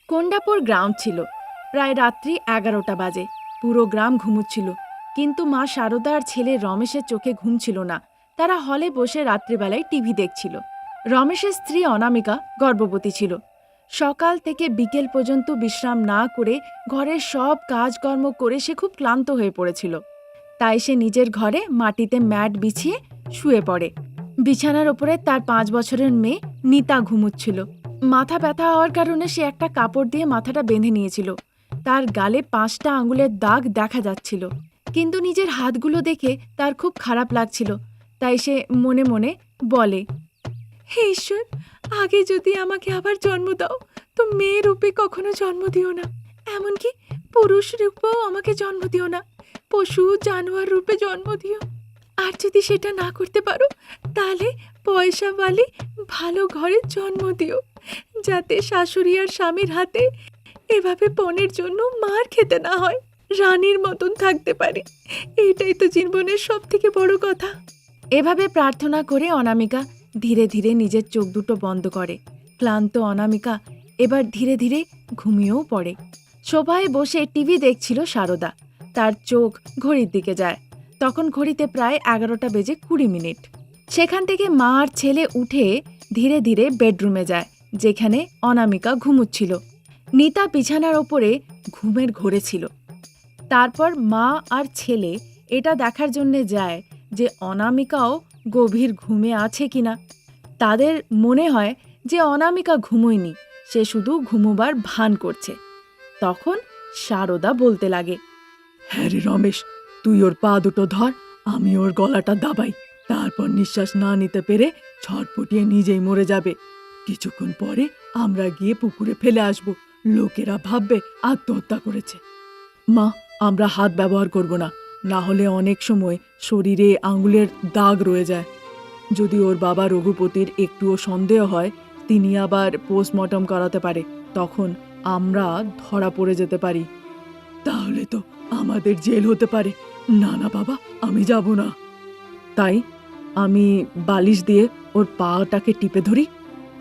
কোন্ডাপুর গ্রাম ছিল। প্রায় রাত্রি ১১টা বাজে। পুরো গ্রাম ঘুমুচ্ছিল, কিন্তু মা শারদা আর ছেলে রমেশের চোখে ঘুম ছিল না। তারা হলে বসে রাত্রিবেলায় টিভি দেখছিল। রমেশের স্ত্রী অনামিকা গর্ভবতী ছিল। সকাল থেকে বিকেল পর্যন্ত বিশ্রাম না করে ঘরের সব কাজকর্ম করে সে খুব ক্লান্ত হয়ে পড়েছিল। তাই সে নিজের ঘরে মাটিতে ম্যাট বিছিয়ে শুয়ে পড়ে। বিছানার ওপরে তার ৫ বছরের মেয়ে নিতা ঘুমুচ্ছিল। মাথা ব্যথা হওয়ার কারণে সে একটা কাপড় দিয়ে মাথাটা বেঁধে নিয়েছিল। তার গালে ৫টা আঙুলের দাগ দেখা যাচ্ছিল, কিন্তু নিজের হাতগুলো দেখে তার খুব খারাপ লাগছিল। তাই সে মনে মনে বলে, হে ঈশ্বর, আগে যদি আমাকে আবার জন্ম দাও, তো মেয়ে রূপে কখনো জন্ম দিও না। এমনকি পুরুষ রূপেও আমাকে জন্ম দিও না, পশু জানোয়ার রূপে জন্ম দিও। আর যদি সেটা না করতে পারো, তাহলে পয়সাওয়ালি ভালো ঘরে জন্ম দিও, যাতে শাশুড়ি আর স্বামীর হাতে এভাবে পণের জন্য মার খেতে না হয়, রানীর মতন থাকতে পারি। এটাই তো জীবনের সব থেকে বড় কথা। এভাবে প্রার্থনা করে অনামিকা ধীরে ধীরে নিজের চোখ দুটো বন্ধ করে। ক্লান্ত অনামিকা এবার ধীরে ধীরে ঘুমিয়েও পড়ে। সোফায় বসে টিভি দেখছিল শারদা। তার চোখ ঘড়ির দিকে যায়। তখন ঘড়িতে প্রায় ১১টা বেজে ২০ মিনিট। সেখান থেকে মা আর ছেলে উঠে ধীরে ধীরে বেডরুমে যায়, যেখানে অনামিকা ঘুমুচ্ছিল। নিতা বিছানার ওপরে ঘুমের ঘোরে ছিল। তারপর মা আর ছেলে এটা দেখার জন্যে যায় যে অনামিকাও গভীর ঘুমে আছে কিনা। তাদের মনে হয় যে অনামিকা ঘুমোয়নি, সে শুধু ঘুমোবার ভান করছে। তখন শারদা বলতে লাগে, হ্যাঁ রে রমেশ, তুই ওর পা দুটো ধর, আমি ওর গলাটা দাবাই। তারপর নিঃশ্বাস না নিতে পেরে ছটপটিয়ে নিজেই মরে যাবে। কিছুক্ষণ পরে আমরা গিয়ে পুকুরে ফেলে আসব। লোকেরা ভাববে আত্মহত্যা করেছে। মা, আমরা হাত ব্যবহার করব না, না হলে অনেক সময় শরীরে আঙুলের দাগ রয়ে যায়। যদি ওর বাবা রঘুপতির একটুও সন্দেহ হয়, তিনি আবার পোস্টমর্টম করাতে পারে, তখন আমরা ধরা পড়ে যেতে পারি। তাহলে তো আমাদের জেল হতে পারে। না না বাবা, আমি যাব না। তাই আমি বালিশ দিয়ে ওর পাটাকে টিপে ধরি,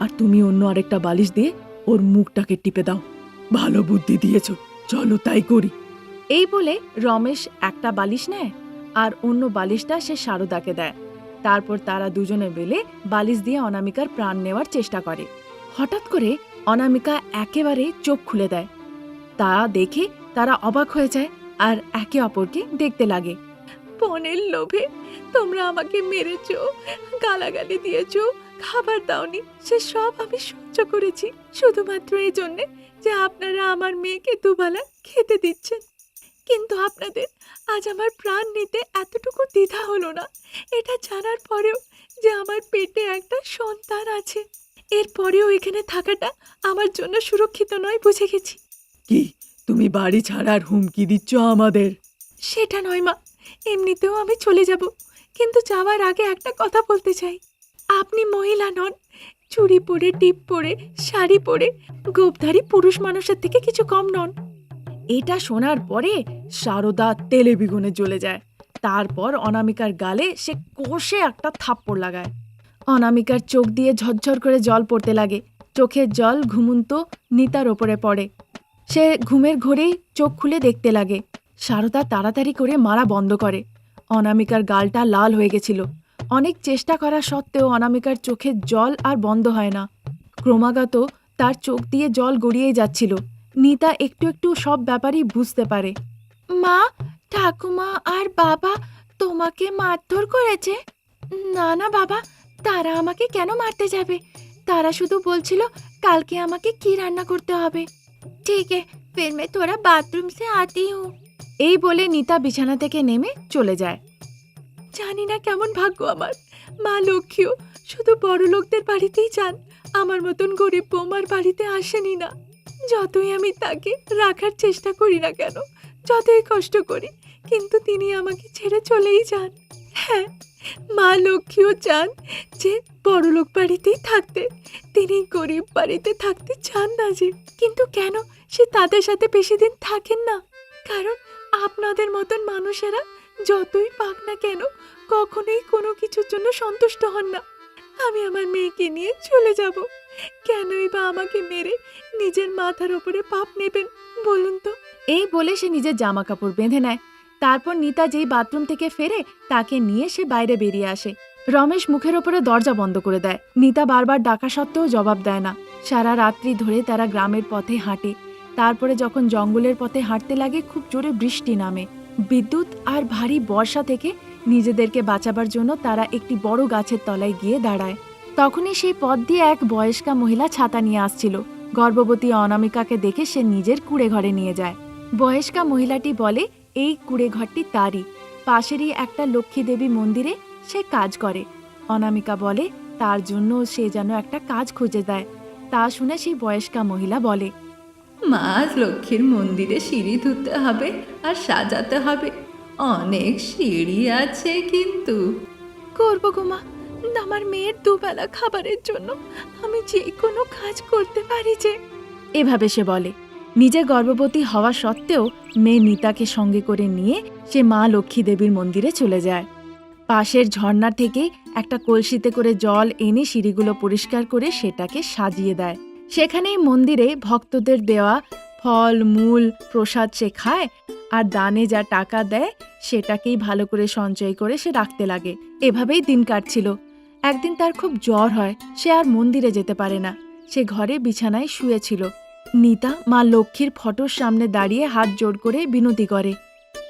আর তুমি অন্য আরেকটা বালিশ দিয়ে ওর মুখটাকে টিপে দাও। ভালো বুদ্ধি দিয়েছ, চলো তাই করি। এই বলে রমেশ একটা বালিশ নেয় আর অন্য বালিশটা সে শারদাকে দেয়। তারপর তারা দুজনে মিলে বালিশ দিয়ে অনামিকার প্রাণ নেওয়ার চেষ্টা করে। হঠাৎ করে অনামিকা একেবারে চোখ খুলে দেয়। তা দেখে তারা অবাক হয়ে যায় আর একে অপরকে দেখতে লাগে। পণের লোভে তোমরা আমাকে মেরেছ, গালাগালি দিয়েছ, খাবার দাওনি, সে সব আমি সহ্য করেছি, শুধুমাত্র এই জন্যে যে আপনারা আমার মেয়েকে দুবেলা খেতে দিচ্ছেন। কিন্তু আপনাদের আজ আমার প্রাণ নিতে এতটুকু দ্বিধা হলো না, এটা জানার পরেও যে আমার পেটে একটা সন্তান আছে। এরপরেও এখানে থাকাটা আমার জন্য সুরক্ষিত নয়, বুঝে গেছি। কি, তুমি বাড়ি ছাড়ার হুমকি দিচ্ছ আমাদের? সেটা নয় মা, এমনিতেও আমি চলে যাব, কিন্তু যাওয়ার আগে একটা কথা বলতে চাই। আপনি মহিলা নন, চুড়ি পরে, টিপ পরে, শাড়ি পরে গোপধারী পুরুষ মানুষের থেকে কিছু কম নন। এটা শোনার পরে শারদা তেলে বিগুনে জ্বলে যায়। তারপর অনামিকার গালে সে কষে একটা থাপ্পড় লাগায়। অনামিকার চোখ দিয়ে ঝরঝর করে জল পড়তে লাগে। চোখের জল ঘুমন্ত নিতার ওপরে পড়ে। সে ঘুমের ঘোরেই চোখ খুলে দেখতে লাগে। শারদা তাড়াতাড়ি করে মারা বন্ধ করে। অনামিকার গালটা লাল হয়ে গেছিল। অনেক চেষ্টা করা সত্ত্বেও অনামিকার চোখের জল আর বন্ধ হয় না। ক্রমাগত তার চোখ দিয়ে জল গড়িয়েই যাচ্ছিল। নিতা একটু একটু সব ব্যাপারই বুঝতে পারে। মা, ঠাকুমা আর বাবা তোমাকে মারধর করেছে? না না বাবা, তারা আমাকে কেন মারতে যাবে? তারা শুধু বলছিল কালকে আমাকে কি রান্না করতে হবে। ঠিক है, फिर मैं थोड़ा बाथरूम से आती हूँ। এই বলে নিতা বিছানা থেকে নেমে চলে যায়। জানি না কেমন ভাগ্য আমার, মা লক্ষ্মীও শুধু বড় লোকদের বাড়িতেই যান, আমার মতন গরিব বৌমার বাড়িতে আসেনি না। যতই আমি তাকে রাখার চেষ্টা করি না কেন, যতই কষ্ট করি, কিন্তু তিনি আমাকে ছেড়ে চলেই যান। হ্যাঁ, মা লক্ষ্মীও চান যে বড়লোক বাড়িতেই থাকতে, তিনি গরিব বাড়িতে থাকতে চান না যে। কিন্তু কেন সে তাদের সাথে বেশি দিন থাকেন না? কারণ আপনাদের মতন মানুষেরা যতই পাক না কেন, কখনোই কোনো কিছুর জন্য সন্তুষ্ট হন না। আমি আমার মেয়েকে নিয়ে চলে যাব, কেনই বা আমাকে মেরে নিজের মাথার ওপরে পাপ নেবেন বলুন তো? এই বলে সে নিজের জামা কাপড় বেঁধে নেয়। তারপর নিতা যেই বাথরুম থেকে ফেরে তাকে নিয়ে সে বাইরে বেরিয়ে আসে। রমেশ মুখের ওপরে দরজা বন্ধ করে দেয়। নিতা বারবার ডাকা সত্ত্বেও জবাব দেয় না। সারা রাত্রি ধরে তারা গ্রামের পথে হাঁটে। তারপরে যখন জঙ্গলের পথে হাঁটতে লাগে খুব জোরে বৃষ্টি নামে। বিদ্যুৎ আর ভারী বর্ষা থেকে নিজেদেরকে বাঁচাবার জন্য তারা একটি বড় গাছের তলায় গিয়ে দাঁড়ায়। তখনই সেই পথ দিয়ে এক বয়স্কা মহিলা ছাতা নিয়ে আসছিল। গর্ভবতী অনামিকাকে দেখে সে নিজের কুঁড়ে ঘরে নিয়ে যায়। বয়স্কা মহিলাটি বলে এই কুঁড়ে ঘরটি তারই, পাশেরই একটা লক্ষ্মী দেবী মন্দিরে সে কাজ করে। অনামিকা বলে তার জন্য সে যেন একটা কাজ খুঁজে দেয়। তা শুনে সেই বয়স্কা মহিলা বলে, মা লক্ষ্মীর মন্দিরে সিঁড়ি ধুতে হবে আর সাজাতে হবে। অনেক সিঁড়ি আছে কিন্তু। করবো গো মা, আমার মেয়ের দুবেলা খাবারের জন্য আমি যে কোনো কাজ করতে পারি যে। এভাবে সে বলে। নিজে গর্ভবতী হওয়া সত্ত্বেও মেয়ে নিতাকে সঙ্গে করে নিয়ে সে মা লক্ষ্মী দেবীর মন্দিরে চলে যায়। পাশের ঝর্ণা থেকে একটা কলসিতে করে জল এনে সিঁড়িগুলো পরিষ্কার করে সেটাকে সাজিয়ে দেয়। সেখানেই মন্দিরে ভক্তদের দেওয়া ফল মূল প্রসাদ সে খায়, আর দানে যা টাকা দেয় সেটাকেই ভালো করে সঞ্চয় করে সে রাখতে লাগে। এভাবেই দিন কাটছিল। একদিন তার খুব জ্বর হয়, সে আর মন্দিরে যেতে পারে না। সে ঘরে বিছানায় শুয়েছিল। নিতা মা লক্ষ্মীর ফটোর সামনে দাঁড়িয়ে হাত জোড় করে বিনতি করে,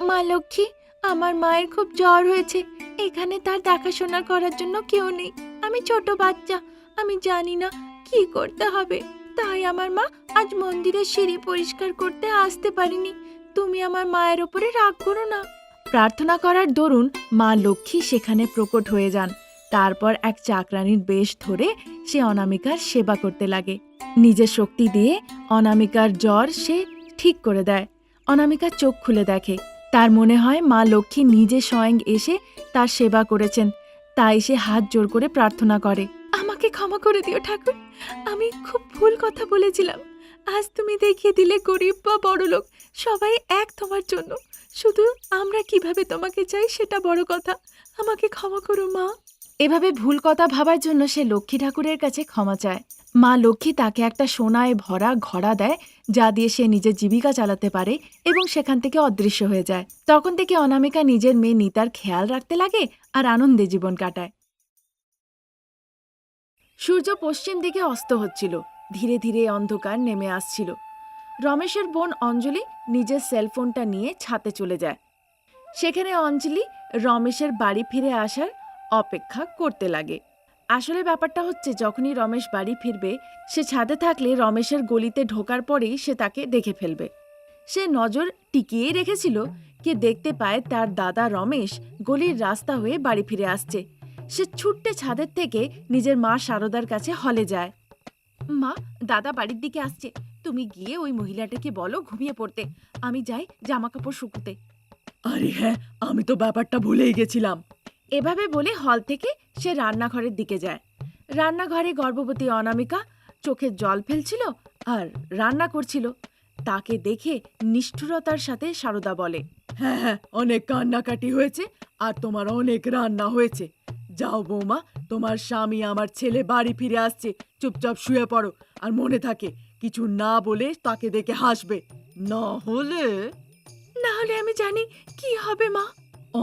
মা লক্ষ্মী, আমার মায়ের খুব জ্বর হয়েছে। এখানে তার দেখাশোনা করার জন্য কেউ নেই। আমি ছোট বাচ্চা, আমি জানি না কি করতে হবে। তাই আমার মা আজ মন্দিরের সিঁড়ি পরিষ্কার করতে আসতে পারিনি। তুমি আমার মায়ের ওপরে রাগ করো না। প্রার্থনা করার দরুন মা লক্ষ্মী সেখানে প্রকট হয়ে যান। তারপর এক চাকরানির বেশ ধরে সে অনামিকার সেবা করতে লাগে। নিজের শক্তি দিয়ে অনামিকার জ্বর সে ঠিক করে দেয়। অনামিকা চোখ খুলে দেখে। তার মনে হয় মা লক্ষ্মী নিজে স্বয়ং এসে তার সেবা করেছেন। তাই সে হাত জোর করে প্রার্থনা করে, আমাকে ক্ষমা করে দিও ঠাকুর, আমি খুব ভুল কথা বলেছিলাম। আজ তুমি দেখিয়ে দিলে গরিব বা বড়লোক সবাই এক তোমার জন্য। শুধু আমরা কিভাবে তোমাকে চাই সেটা বড় কথা। আমাকে ক্ষমা করো মা। এভাবে ভুল কথা ভাবার জন্য সে লক্ষ্মী ঠাকুরের কাছে ক্ষমা চায়। মা লক্ষ্মী তাকে একটা সোনায় ভরা ঘড়া দেয়, যা দিয়ে সে নিজের জীবিকা চালাতে পারে, এবং সেখান থেকে অদৃশ্য হয়ে যায়। তখন থেকে অনামিকা নিজের মেয়ে নিতার খেয়াল রাখতে লাগে আর আনন্দে জীবন কাটায়। সূর্য পশ্চিম দিকে অস্ত হচ্ছিল। ধীরে ধীরে অন্ধকার নেমে আসছিল। রমেশের বোন অঞ্জলি নিজের সেলফোনটা নিয়ে ছাদে চলে যায়। সেখানে অঞ্জলি রমেশের বাড়ি ফিরে আসার অপেক্ষা করতে লাগে। আসলে ব্যাপারটা হচ্ছে, যখনই রমেশ বাড়ি ফিরবে সে ছাদে থাকলে রমেশের গলিতে ঢোকার পরেই সে তাকে দেখে ফেলবে। সে নজর টিকিয়েই রেখেছিল কি দেখতে পায় তার দাদা রমেশ গলির রাস্তা হয়ে বাড়ি ফিরে আসছে। সে ছুট্টে ছাদের থেকে নিজের মা শারদার কাছে হলে যায়। মা, দাদা বাড়ির দিকে আসছে, তুমি গিয়ে ওই মহিলাটাকে বলো ঘুমিয়ে পড়তে, আমি যাই জামা কাপড় শুকুতে। আরে হ্যাঁ, আমি তো ব্যাপারটা ভুলেই গেছিলাম। এভাবে বলে হল থেকে সে রান্নাঘরের দিকে যায়। রান্নাঘরে গর্ভবতী অনামিকা চোখে জল ফেলছিল আর রান্না করছিল। তাকে দেখে নিষ্ঠুরতার সাথে শারদা বলে, হ্যাঁ হ্যাঁ, অনেক কান্নাকাটি হয়েছে আর তোমার অনেক রান্না হয়েছে। যাও বৌমা, তোমার স্বামী আমার ছেলে বাড়ি ফিরে আসছে, চুপচাপ শুয়ে পড়ো। আর মনে থাকে কিছু না বলে তাকে দেখে হাসবে, না হলে আমি জানি কি হবে মা।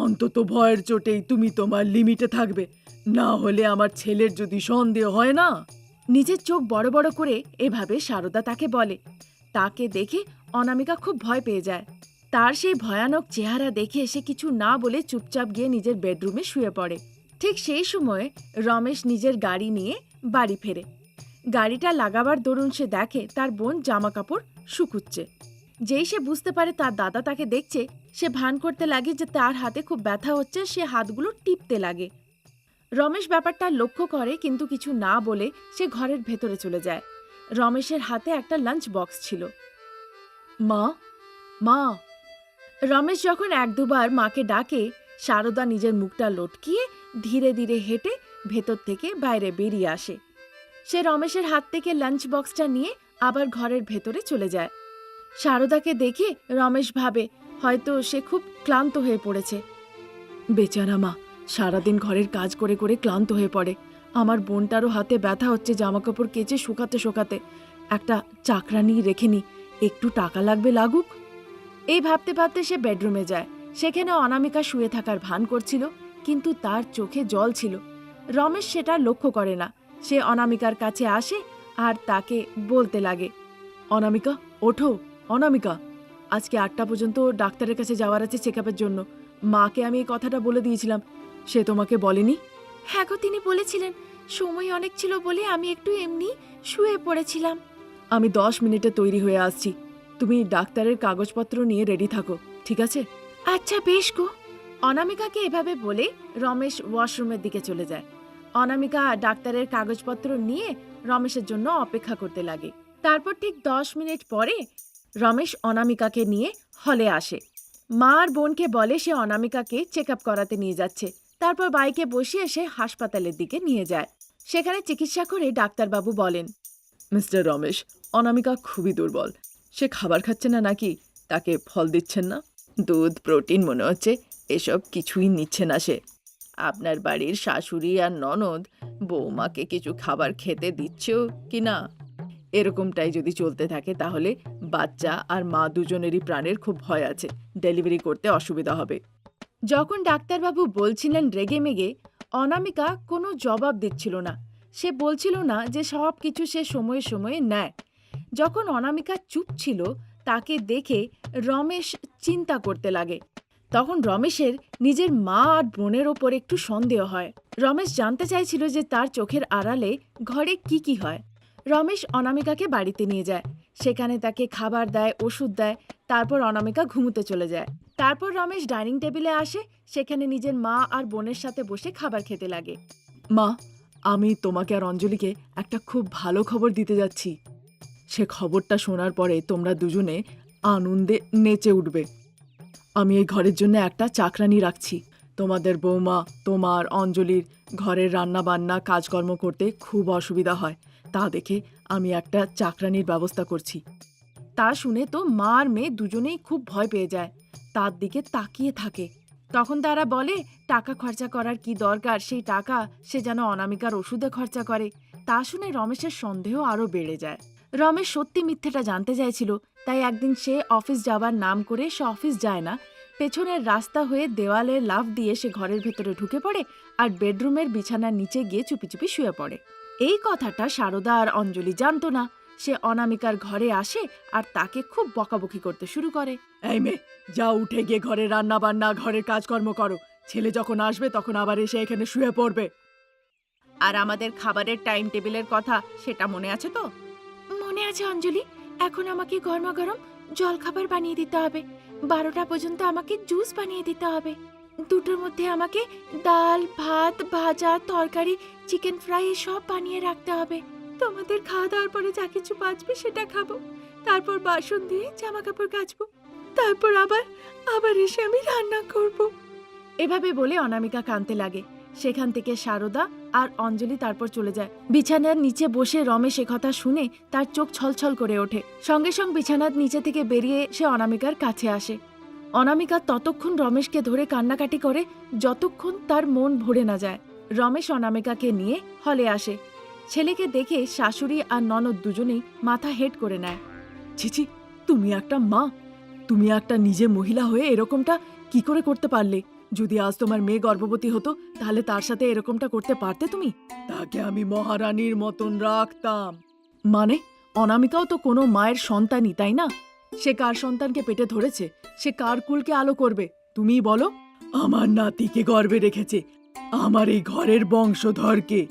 অন্তত ভয়ের চোটেই তুমি তোমার লিমিটে থাকবে, না হলে আমার ছেলের যদি সন্দেহ হয় না। নিজের চোখ বড় বড় করে এভাবে শারদা তাকে বলে। তাকে দেখে অনামিকা খুব ভয় পেয়ে যায়। তার সেই ভয়ানক চেহারা দেখে সে কিছু না বলে চুপচাপ গিয়ে নিজের বেডরুমে শুয়ে পড়ে। ঠিক সেই সময় রমেশ নিজের গাড়ি নিয়ে বাড়ি ফেরে। গাড়িটা লাগাবার দরুন সে দেখে তার বোন জামা কাপড় শুকুচ্ছে। যেই সে বুঝতে পারে তার দাদা তাকে দেখছে, সে ভান করতে লাগে যে তার হাতে খুব ব্যথা হচ্ছে। সে হাতগুলো টিপতে লাগে। রমেশ ব্যাপারটা লক্ষ্য করে, কিন্তু কিছু না বলে সে ঘরের ভেতরে চলে যায়। রমেশের হাতে একটা লাঞ্চ বক্স ছিল। মা, মা। রমেশ যখন এক দুবার মাকে ডাকে, শারদা নিজের মুখটা লটকিয়ে ধীরে ধীরে হেঁটে ভেতর থেকে বাইরে বেরিয়ে আসে। সে রমেশের হাত থেকে লাঞ্চ বক্সটা নিয়ে আবার ঘরের ভেতরে চলে যায়। শারদাকে দেখে রমেশ ভাবে হয়তো সে খুব ক্লান্ত হয়ে পড়েছে। বেচারা মা সারাদিন ঘরের কাজ করে করে ক্লান্ত হয়ে পড়ে, আমার বোনটারও হাতে ব্যথা হচ্ছে জামাকাপড় কেচে শুকাতে শুকাতে। একটা চাকরানি রেখে নি, একটু টাকা লাগবে লাগুক। এই ভাবতে ভাবতে সে বেডরুমে যায়। সেখানে অনামিকা শুয়ে থাকার ভান করছিল, কিন্তু তার চোখে জল ছিল। রমেশ সেটা লক্ষ্য করে না। সে অনামিকার কাছে আসে আর তাকে বলতে লাগে, অনামিকা ওঠো, অনামিকা, আজকে 8টা পর্যন্ত ডাক্তারের কাছে যাওয়ার আছে চেকআপের জন্য। মাকে আমি এই কথাটা বলে দিয়েছিলাম, সে তোমাকে বলেনি? হ্যাঁ গো, তিনি বলেছিলেন। সময় অনেক ছিল বলে আমি একটু এমনি শুয়ে পড়েছিলাম। আমি 10 মিনিটে তৈরি হয়ে আসছি, তুমি ডাক্তারের কাগজপত্র নিয়ে রেডি থাকো, ঠিক আছে? আচ্ছা বেশ গো। অনামিকাকে এভাবে বলে রমেশ ওয়াশরুমের দিকে চলে যায়। অনামিকা ডাক্তারের কাগজপত্র নিয়ে রমেশের জন্য অপেক্ষা করতে লাগে। তারপর ঠিক 10 মিনিট পরে রমেশ অনামিকাকে নিয়ে হলে আসে। মা আর বোনকে বলে সে অনামিকাকে চেক আপ করাতে নিয়ে যাচ্ছে। তারপর বাইকে বসিয়ে সে হাসপাতালের দিকে নিয়ে যায়। সেখানে চিকিৎসা করে ডাক্তারবাবু বলেন, মিস্টার রমেশ, অনামিকা খুবই দুর্বল। সে খাবার খাচ্ছে না নাকি? তাকে ফল দিচ্ছেন না? দুধ, প্রোটিন মনে হচ্ছে এসব কিছুই নিচ্ছে না সে। আপনার বাড়ির শাশুড়ি আর ননদ বৌমাকে কিছু খাবার খেতে দিচ্ছেও কি না? এরকমটাই যদি চলতে থাকে তাহলে বাচ্চা আর মা দুজনেরই প্রাণের খুব ভয় আছে, ডেলিভারি করতে অসুবিধা হবে। যখন ডাক্তারবাবু বলছিলেন রেগে মেগে, অনামিকা কোনো জবাব দিচ্ছিল না। সে বলছিল না যে সব কিছু সে সময়ে সময়ে নেয়। যখন অনামিকা চুপ ছিল, তাকে দেখে রমেশ চিন্তা করতে লাগে। তখন রমেশের নিজের মা আর বোনের ওপর একটু সন্দেহ হয়। রমেশ জানতে চাইছিল যে তার চোখের আড়ালে ঘরে কি কি হয়। রমেশ অনামিকাকে বাড়িতে নিয়ে যায়। সেখানে তাকে খাবার দেয়, ওষুধ দেয়। তারপর অনামিকা ঘুমোতে চলে যায়। তারপর রমেশ ডাইনিং টেবিলে আসে। সেখানে নিজের মা আর বোনের সাথে বসে খাবার খেতে লাগে। মা, আমি তোমাকে আর অঞ্জলিকে একটা খুব ভালো খবর দিতে যাচ্ছি। সে খবরটা শোনার পরে তোমরা দুজনে আনন্দে নেচে উঠবে। আমি এই ঘরের জন্য একটা চাকরানি রাখছি। তোমাদের বৌমা, তোমার, অঞ্জলির ঘরের রান্না বান্না কাজকর্ম করতে খুব অসুবিধা হয়। তা দেখে আমি একটা চাকরানির ব্যবস্থা করছি। তা শুনে তো মা আর মেয়ে দুজনেই খুব ভয় পেয়ে যায়। তার দিকে তাকিয়ে থাকে। তখন তারা বলে টাকা খরচা করার কি দরকার, সেই টাকা সে যেন অনামিকার ওষুধে খরচা করে। তা শুনে রমেশের সন্দেহ আরও বেড়ে যায়। রমেশ সত্যি মিথ্যেটা জানতে চাইছিল, তাই একদিন সে অফিস যাবার নাম করে সে অফিস যায় না। পেছনের রাস্তা হয়ে দেওয়ালে লাফ দিয়ে সে ঘরের ভেতরে ঢুকে পড়ে আর বেডরুমের বিছানার নিচে গিয়ে চুপি চুপি শুয়ে পড়ে। এই কথাটা সারদা আর অঞ্জলি জানতো না। সে অনামিকার ঘরে আসে আর তাকে খুব বকাবকি করতে শুরু করে। এই মেয়ে, যা উঠে গিয়ে ঘরে রান্না বান্না, ঘরের কাজকর্ম করো। ছেলে যখন আসবে তখন আবার এসে এখানে শুয়ে পড়বে। আর আমাদের খাবারের টাইম টেবিলের কথা, সেটা মনে আছে তো? মনে আছে অঞ্জলি। এখন আমাকে গরমা গরম জল খাবার বানিয়ে দিতে হবে। 12টা পর্যন্ত আমাকে জুস বানিয়ে দিতে হবে। 2টোর মধ্যে আমাকে ডাল, ভাত, ভাজা, তরকারি, চিকেন ফ্রাই সব বানিয়ে রাখতে হবে। তোমাদের খাওয়া দাওয়ার পরে যা কিছু বাঁচবে সেটা খাবো। তারপর বাসন দিয়ে জামা কাপড় কাচবো। তারপর আবার এসে আমি রান্না করব। এভাবে বলে অনামিকা কাঁদতে লাগে। সেখান থেকে সারদা আর অঞ্জলি তারপর চলে যায়। বিছানার নিচে বসে রমেশ কথা শুনে তার চোখ ছলছল করে ওঠে। সঙ্গে সঙ্গে বিছানার নিচে থেকে বেরিয়ে সে অনামিকার কাছে আসে। অনামিকা ততক্ষণ রমেশকে ধরে কান্নাকাটি করে যতক্ষণ তার মন ভরে না যায়। রমেশ অনামিকাকে নিয়ে হলে আসে। ছেলেকে দেখে শাশুড়ি আর ননদ দুজনেই মাথা হেট করে নেয়। ছিছি, তুমি একটা মা, তুমি একটা নিজে মহিলা হয়ে এরকমটা কি করে করতে পারলে? যদি আজ তোমার মেয়ে গর্ভবতী হতো তাহলে তার সাথে এরকমটা করতে পারতে তুমি? তাকে আমি মহারানীর মতন রাখতাম। মানে অনামিকাও তো কোনো মায়ের সন্তানই, তাই না? সে কার সন্তানকে পেটে ধরেছে? সে কার কুলকে আলো করবে তুমিই বলো? আমার নাতিকে গর্ভে রেখেছে, আমার এই ঘরের বংশধরকে।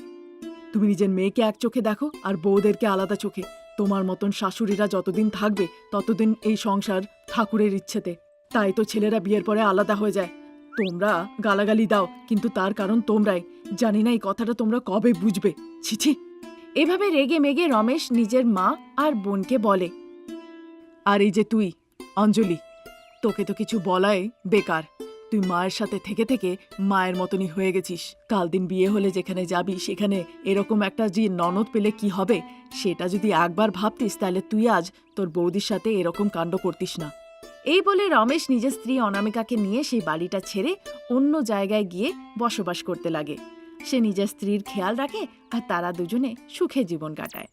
তুমি নিজের মেয়েকে এক চোখে দেখো আর বউদেরকে আলাদা চোখে। তোমার মতন শাশুড়িরা যতদিন থাকবে ততদিন এই সংসার ঠাকুরের ইচ্ছেতে। তাই তো ছেলেরা বিয়ের পরে আলাদা হয়ে যায়। তোমরা গালাগালি দাও, কিন্তু তার কারণ তোমরাই। জানি না এই কথাটা তোমরা কবে বুঝবে। ছিছি। এভাবে রেগে মেগে রমেশ নিজের মা আর বোনকে বলে। আর এই যে তুই অঞ্জলি, তোকে তো কিছু বলাই বেকার। তুই মায়ের সাথে থেকে থেকে মায়ের মতনই হয়ে গেছিস। কাল দিন বিয়ে হলে যেখানে যাবি সেখানে এরকম একটা যে ননদ পেলে কি হবে, সেটা যদি একবার ভাবতিস তাহলে তুই আজ তোর বৌদির সাথে এরকম কাণ্ড করতিস না। এই বলে রমেশ নিজের স্ত্রী অনামিকাকে নিয়ে সেই বাড়িটা ছেড়ে অন্য জায়গায় গিয়ে বসবাস করতে লাগে। সে নিজের স্ত্রীর খেয়াল রাখে আর তারা দুজনে সুখে জীবন কাটায়।